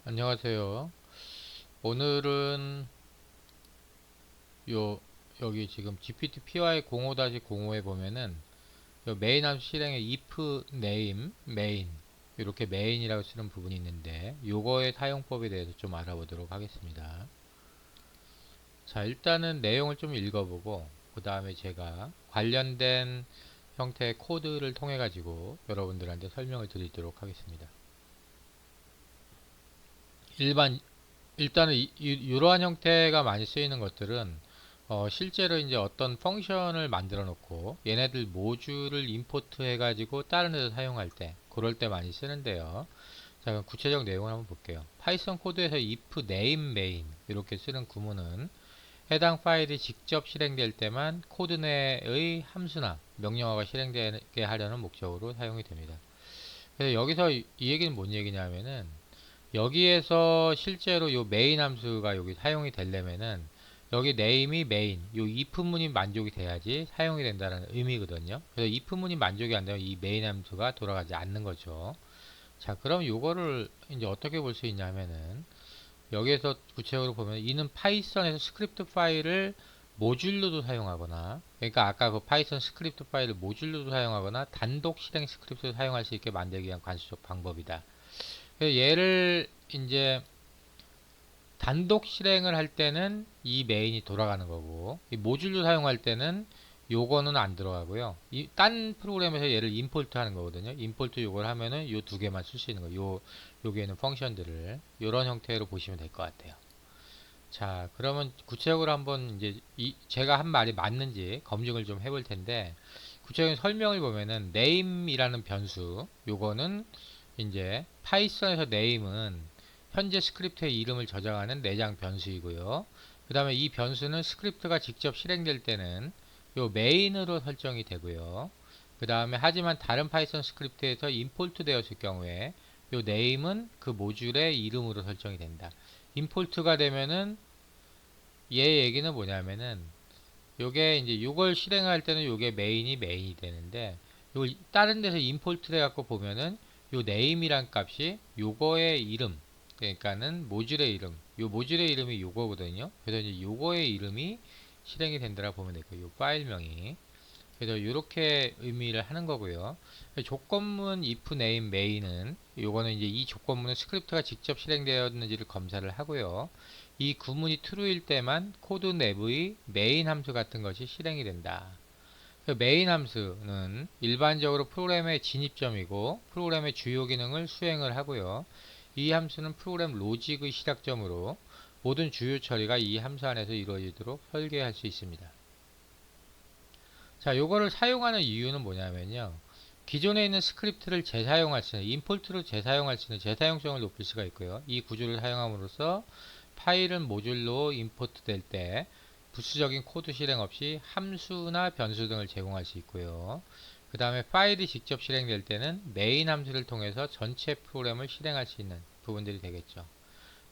안녕하세요. 오늘은 요 여기 지금 GPT-py 05-05에 보면은 요 메인 함수 실행에 if name main 이렇게 main이라고 쓰는 부분이 있는데 요거의 사용법에 대해서 좀 알아보도록 하겠습니다. 자, 일단은 내용을 좀 읽어보고 그 다음에 제가 관련된 형태의 코드를 통해 가지고 여러분들한테 설명을 드리도록 하겠습니다. 일반 일단은 이러한 형태가 많이 쓰이는 것들은 실제로 이제 어떤 펑션을 만들어 놓고 얘네들 모듈을 임포트 해가지고 다른 데서 사용할 때 그럴 때 많이 쓰는데요. 자, 그럼 구체적 내용을 한번 볼게요. 파이썬 코드에서 if name main 이렇게 쓰는 구문은 해당 파일이 직접 실행될 때만 코드 내의 함수나 명령어가 실행되게 하려는 목적으로 사용이 됩니다. 그래서 여기서 이 얘기는 뭔 얘기냐면은 여기에서 실제로 요 메인 함수가 여기 사용이 되려면은 여기 name이 main, 요 if문이 만족이 돼야지 사용이 된다는 의미거든요. 그래서 if문이 만족이 안 되면 이 main 함수가 돌아가지 않는 거죠. 자, 그럼 요거를 이제 어떻게 볼 수 있냐면은 여기에서 구체적으로 보면 이는 파이썬에서 스크립트 파일을 모듈로도 사용하거나, 그러니까 아까 그 파이썬 스크립트 파일을 모듈로도 사용하거나 단독 실행 스크립트를 사용할 수 있게 만들기 위한 관수적 방법이다. 얘를 이제 단독 실행을 할 때는 이 메인이 돌아가는 거고, 이 모듈로 사용할 때는 요거는 안 들어가고요. 이 딴 프로그램에서 얘를 임포트 하는 거거든요. 임포트 요걸 하면은 요 두 개만 쓸 수 있는 거예요. 여기에 있는 펑션들을 이런 형태로 보시면 될 것 같아요. 자, 그러면 구체적으로 한번 이제 제가 한 말이 맞는지 검증을 좀 해볼 텐데, 구체적인 설명을 보면은 name이라는 변수, 요거는 이제 파이썬에서 name은 현재 스크립트의 이름을 저장하는 내장 변수이고요. 그 다음에 이 변수는 스크립트가 직접 실행될 때는 요 main으로 설정이 되고요. 그 다음에 하지만 다른 파이썬 스크립트에서 임포트 되었을 경우에 요 name은 그 모듈의 이름으로 설정이 된다. 임포트가 되면은 얘 얘기는 뭐냐면은 요게 이제 요걸 실행할 때는 요게 메인이 되는데 요 다른 데서 임포트를 해갖고 보면은 요 name이란 값이 요거의 이름, 그러니까는 모듈의 이름, 요 모듈의 이름이 요거거든요. 그래서 이제 요거의 이름이 실행이 된다라 보면 될 거예요. 요 파일명이. 그래서 이렇게 의미를 하는 거고요. 조건문 if name main은 요거는 이제 이 조건문은 스크립트가 직접 실행되었는지를 검사를 하고요. 이 구문이 true일 때만 코드 내부의 main 함수 같은 것이 실행이 된다. 메인 함수는 일반적으로 프로그램의 진입점이고 프로그램의 주요 기능을 수행을 하고요. 이 함수는 프로그램 로직의 시작점으로 모든 주요 처리가 이 함수 안에서 이루어지도록 설계할 수 있습니다. 자, 요거를 사용하는 이유는 뭐냐면요. 기존에 있는 스크립트를 재사용할 수 있는, 임포트로 재사용할 수 있는 재사용성을 높일 수가 있고요. 이 구조를 사용함으로써 파일은 모듈로 임포트 될 때 부수적인 코드 실행 없이 함수나 변수 등을 제공할 수 있고요. 그 다음에 파일이 직접 실행될 때는 메인 함수를 통해서 전체 프로그램을 실행할 수 있는 부분들이 되겠죠.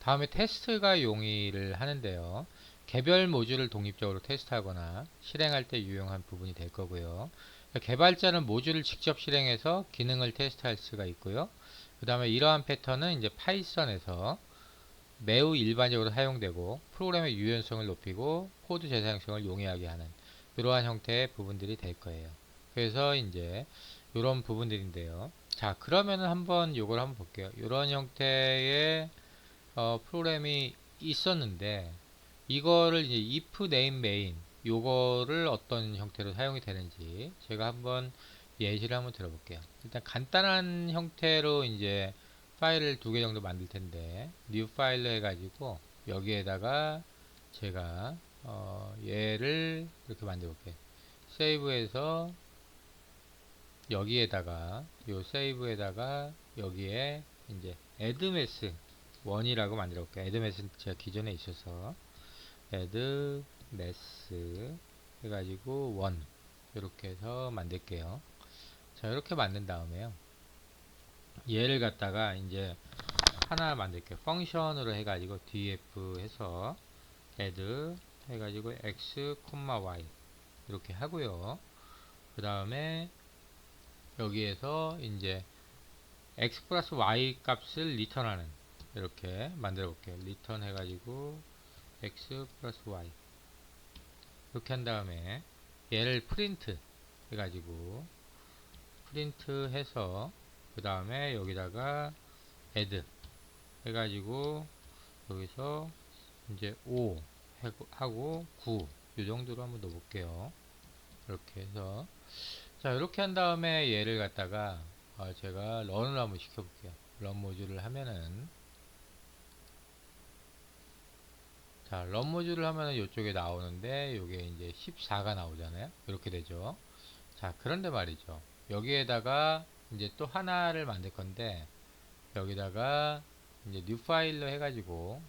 다음에 테스트가 용의를 하는데요. 개별 모듈을 독립적으로 테스트하거나 실행할 때 유용한 부분이 될 거고요. 개발자는 모듈을 직접 실행해서 기능을 테스트할 수가 있고요. 그 다음에 이러한 패턴은 이제 파이썬에서 매우 일반적으로 사용되고 프로그램의 유연성을 높이고 코드 재사용성을 용이하게 하는 이러한 형태의 부분들이 될 거예요. 그래서 이제 이런 부분들인데요. 자, 그러면은 한번 요걸 한번 볼게요. 이런 형태의 프로그램이 있었는데 이거를 이제 if name main 요거를 어떤 형태로 사용이 되는지 제가 한번 예시를 한번 들어볼게요. 일단 간단한 형태로 이제 파일을 두 개 정도 만들 텐데 new 파일로 해가지고 여기에다가 제가 얘를 이렇게 만들어 볼게요. 세이브해서 여기에다가 요 세이브에다가 여기에 이제 addmass 1이라고 만들어 볼게요. addmass는 제가 기존에 있어서 addmass 해가지고 1 이렇게 해서 만들게요. 자, 이렇게 만든 다음에요. 얘를 갖다가 이제 하나 만들게요. 펑션으로 해가지고 df 해서 add 해가지고 x, y 이렇게 하고요. 그 다음에 여기에서 이제 x 플러스 y 값을 리턴하는 이렇게 만들어 볼게요. 리턴 해가지고 x 플러스 y 이렇게 한 다음에 얘를 프린트 해가지고 프린트 해서 그 다음에 여기다가 add 해가지고 여기서 이제 5 하고 9 이 정도로 한번 넣어볼게요. 이렇게 해서 자 이렇게 한 다음에 얘를 갖다가 제가 런을 한번 시켜볼게요. 런 모듈을 하면은 자 런 모듈을 하면은 이쪽에 나오는데 요게 이제 14가 나오잖아요. 이렇게 되죠. 자 그런데 말이죠. 여기에다가 이제 또 하나를 만들 건데 여기다가 이제 뉴 파일로 해가지고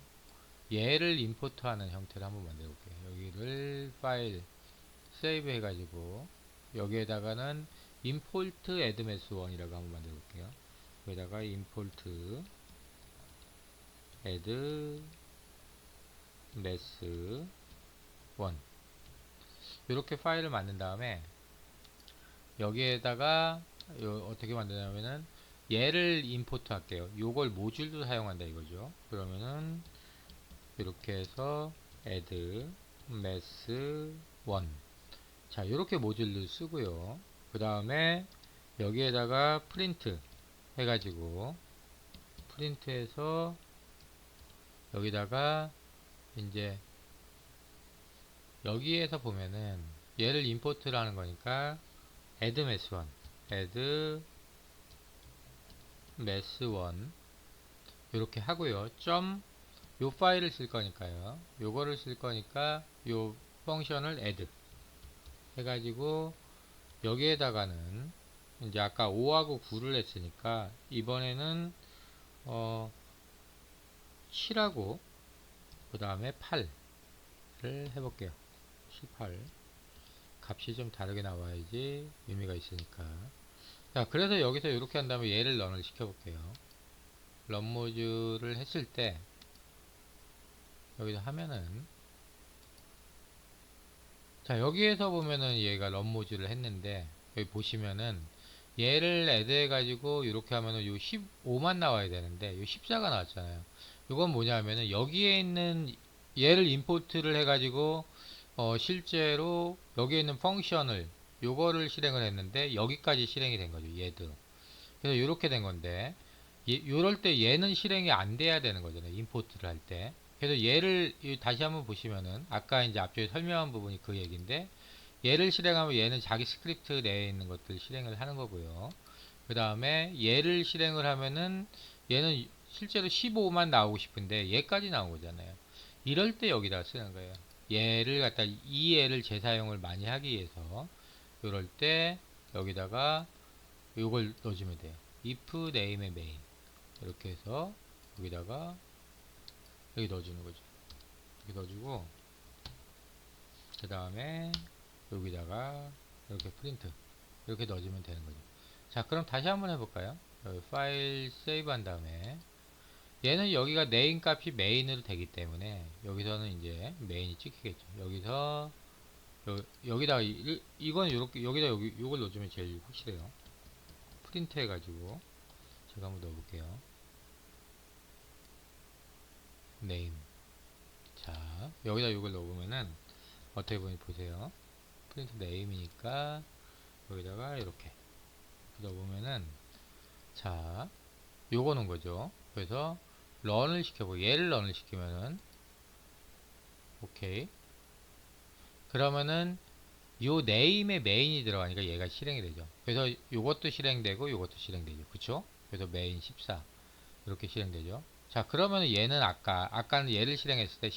얘를 임포트하는 형태를 한번 만들어 볼게요. 여기를 파일 세이브 해가지고 여기에다가는 import addmass1이라고 한번 만들어 볼게요. 여기다가 import addmass1 이렇게 파일을 만든 다음에 여기에다가 어떻게 만드냐면은 얘를 임포트 할게요. 요걸 모듈도 사용한다 이거죠. 그러면은 이렇게 해서 add mass1 자 이렇게 모듈을 쓰고요. 그 다음에 여기에다가 프린트 해가지고 프린트해서 여기다가 이제 여기에서 보면은 얘를 임포트를 하는 거니까 add mass1 이렇게 하고요. 요 파일을 쓸 거니까요. 요거를 쓸 거니까 요 펑션을 add 해가지고 여기에다가는 이제 아까 5하고 9를 했으니까 이번에는 7하고 그 다음에 8을 해볼게요. 18 값이 좀 다르게 나와야지 의미가 있으니까. 자 그래서 여기서 이렇게 한 다음에 얘를 런을 시켜볼게요. 런 모듈을 했을 때 여기서 하면은 자 여기에서 보면은 얘가 런 모듈을 했는데 여기 보시면은 얘를 애드 해가지고 이렇게 하면은 요 15만 나와야 되는데 요 14가 나왔잖아요. 이건 뭐냐면은 여기에 있는 얘를 임포트를 해가지고 실제로 여기에 있는 펑션을 요거를 실행을 했는데 여기까지 실행이 된 거죠. 얘도. 그래서 이렇게 된 건데 요럴 때 얘는 실행이 안 돼야 되는 거잖아요. 임포트를 할 때. 그래서 얘를 다시 한번 보시면은 아까 이제 앞쪽에 설명한 부분이 그 얘기인데 얘를 실행하면 얘는 자기 스크립트 내에 있는 것들 실행을 하는 거고요. 그 다음에 얘를 실행을 하면은 얘는 실제로 15만 나오고 싶은데 얘까지 나온 거잖아요. 이럴 때 여기다 쓰는 거예요. 얘를 갖다 이 얘를 재사용을 많이 하기 위해서 이럴 때 여기다가 요걸 넣어주면 돼요. if name의 main 이렇게 해서 여기다가 여기 넣어주는 거죠. 이렇게 넣어주고 그 다음에 여기다가 이렇게 프린트 이렇게 넣어주면 되는 거죠. 자 그럼 다시 한번 해볼까요? 파일 세이브 한 다음에 얘는 여기가 네임 값이 메인으로 되기 때문에 여기서는 이제 메인이 찍히겠죠. 여기서 여기다가 이건 이렇게 여기다 요걸 넣어주면 제일 확실해요. 프린트 해가지고 제가 한번 넣어볼게요. 네임 자 여기다 이걸 넣어보면은 어떻게 보니 보세요. 프린트 네임이니까 여기다가 이렇게 넣어보면은 자 요거는 거죠. 그래서 런을 시켜보고 얘를 런을 시키면은 오케이 그러면은 요 네임에 메인이 들어가니까 얘가 실행이 되죠. 그래서 요것도 실행되고 요것도 실행되죠. 그쵸? 그래서 메인 14 이렇게 실행되죠. 자 그러면은 얘는 아까는 얘를 실행했을 때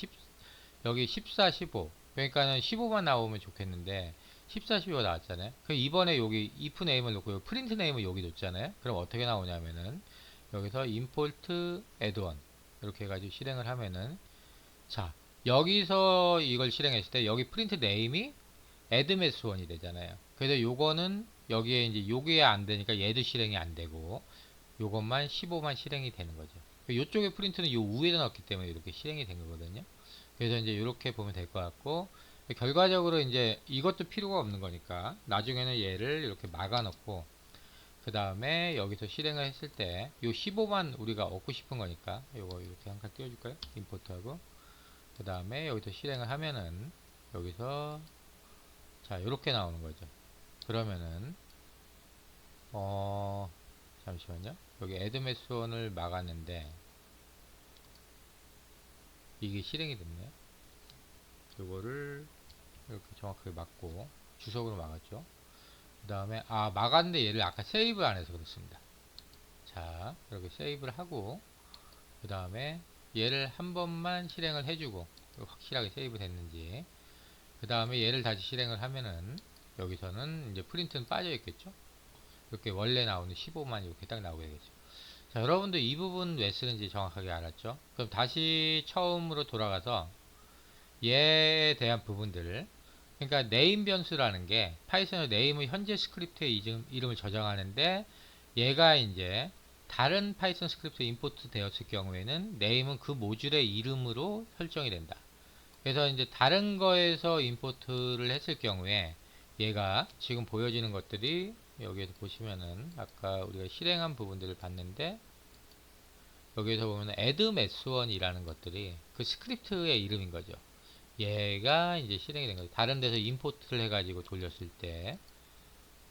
여기 14 15 그러니까는 15만 나오면 좋겠는데 14 15가 나왔잖아요. 그럼 이번에 여기 if name을 놓고 print name을 여기 놓잖아요. 그럼 어떻게 나오냐면은 여기서 import add1 이렇게 해가지고 실행을 하면은 자 여기서 이걸 실행했을 때 여기 print name이 addmass1이 되잖아요. 그래서 요거는 여기에 이제 요게 안 되니까 얘도 실행이 안 되고 요것만 15만 실행이 되는 거죠. 요쪽에 프린트는 요 위에다 넣었기 때문에 이렇게 실행이 된 거거든요. 그래서 이제 이렇게 보면 될 것 같고 결과적으로 이제 이것도 필요가 없는 거니까 나중에는 얘를 이렇게 막아 놓고 그 다음에 여기서 실행을 했을 때 요 15만 우리가 얻고 싶은 거니까 요거 이렇게 한 칸 띄워줄까요? 임포트하고 그 다음에 여기서 실행을 하면은 여기서 자 이렇게 나오는 거죠. 그러면은 어 잠시만요. 여기 애드메스원을 막았는데 이게 실행이 됐네요. 요거를 이렇게 정확하게 막고 주석으로 막았죠. 그 다음에 막았는데 얘를 아까 세이브 안 해서 그렇습니다. 자 이렇게 세이브를 하고 그 다음에 얘를 한 번만 실행을 해주고 확실하게 세이브 됐는지 그 다음에 얘를 다시 실행을 하면은 여기서는 이제 프린트는 빠져 있겠죠. 이렇게 원래 나오는 15만 이렇게 딱 나오게 되겠죠. 자 여러분도 이 부분 왜 쓰는지 정확하게 알았죠. 그럼 다시 처음으로 돌아가서 얘에 대한 부분들을 그러니까 네임 변수라는 게 파이썬의 네임은 현재 스크립트의 이름을 저장하는데 얘가 이제 다른 파이썬 스크립트에 임포트 되었을 경우에는 네임은 그 모듈의 이름으로 설정이 된다. 그래서 이제 다른 거에서 임포트를 했을 경우에 얘가 지금 보여지는 것들이 여기에서 보시면은 아까 우리가 실행한 부분들을 봤는데 여기에서 보면 add s1이라는 것들이 그 스크립트의 이름인 거죠. 얘가 이제 실행이 된 거죠. 다른 데서 임포트를 해가지고 돌렸을 때,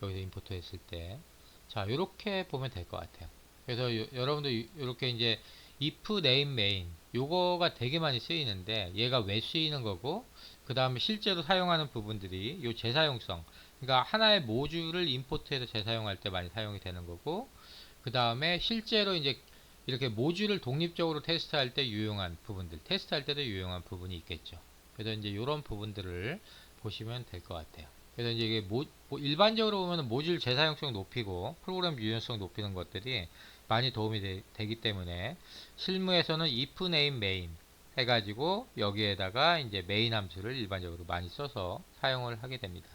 여기서 임포트 했을 때, 자, 요렇게 보면 될 것 같아요. 그래서 여러분도 이렇게 이제 if name main, 요거가 되게 많이 쓰이는데, 얘가 왜 쓰이는 거고, 그 다음에 실제로 사용하는 부분들이 요 재사용성, 그러니까 하나의 모듈을 임포트해서 재사용할 때 많이 사용이 되는 거고, 그 다음에 실제로 이제 이렇게 모듈을 독립적으로 테스트할 때 유용한 부분들, 테스트할 때도 유용한 부분이 있겠죠. 그래서 이제 이런 부분들을 보시면 될 것 같아요. 그래서 이제 이게 일반적으로 보면 모듈 재사용성 높이고 프로그램 유연성 높이는 것들이 많이 도움이 되기 때문에 실무에서는 if name main 해가지고 여기에다가 이제 메인 함수를 일반적으로 많이 써서 사용을 하게 됩니다.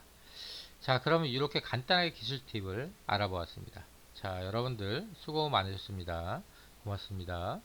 자, 그러면 이렇게 간단하게 기술 팁을 알아보았습니다. 자, 여러분들 수고 많으셨습니다. 고맙습니다.